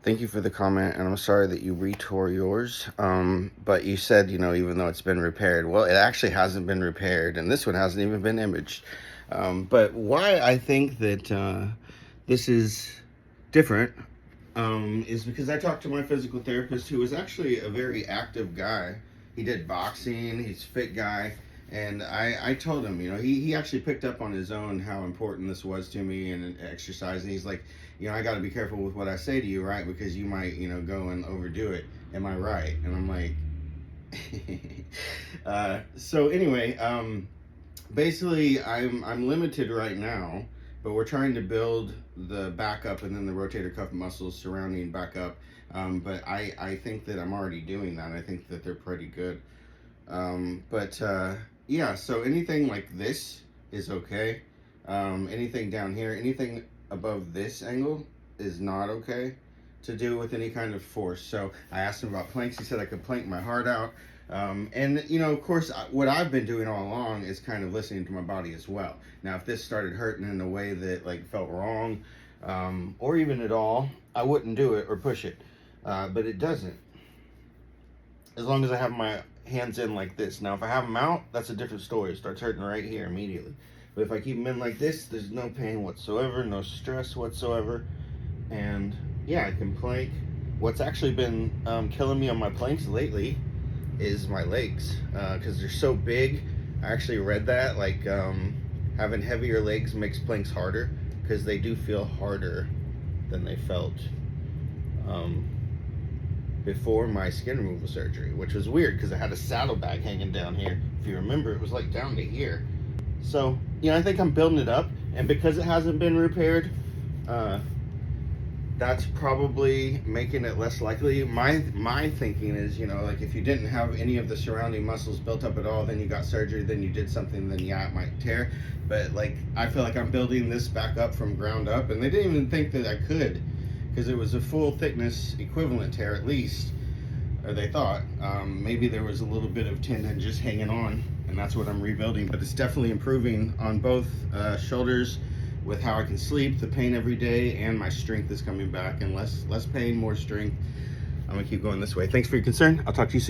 Thank you for the comment, and I'm sorry that you retore yours. But you said, even though it's been repaired. Well, it actually hasn't been repaired, and this one hasn't even been imaged. But why I think that this is different is because I talked to my physical therapist, who is actually a very active guy. He did boxing, he's a fit guy. And I told him, he actually picked up on his own how important this was to me and exercise. And he's like, I got to be careful with what I say to you, right? Because you might, go and overdo it. Am I right? And I'm like, so anyway, basically I'm limited right now, but we're trying to build the back up and then the rotator cuff muscles surrounding back up. But I think that I'm already doing that. I think that they're pretty good. Yeah, so anything like this is okay. Anything down here, anything above this angle is not okay to do with any kind of force. So I asked him about planks. He said I could plank my heart out. And of course, what I've been doing all along is kind of listening to my body as well. Now, if this started hurting in a way that felt wrong, or even at all, I wouldn't do it or push it. But it doesn't. As long as I have my hands in like this. Now, if I have them out, that's a different story. It starts hurting right here immediately. But if I keep them in like this, there's no pain whatsoever, no stress whatsoever. And yeah, I can plank. What's actually been killing me on my planks lately is my legs, because they're so big. I actually read that, having heavier legs makes planks harder, because they do feel harder than they felt before my skin removal surgery, which was weird because I had a saddlebag hanging down here. If you remember, it was down to here. So, I think I'm building it up, and because it hasn't been repaired, that's probably making it less likely. My thinking is, if you didn't have any of the surrounding muscles built up at all, then you got surgery, then you did something, then yeah, it might tear. But I feel like I'm building this back up from ground up, and they didn't even think that I could, because it was a full thickness equivalent tear at least, or they thought. Maybe there was a little bit of tendon just hanging on, and that's what I'm rebuilding. But it's definitely improving on both shoulders, with how I can sleep, the pain every day, and my strength is coming back, and less pain, more strength. I'm gonna keep going this way. Thanks for your concern. I'll talk to you soon.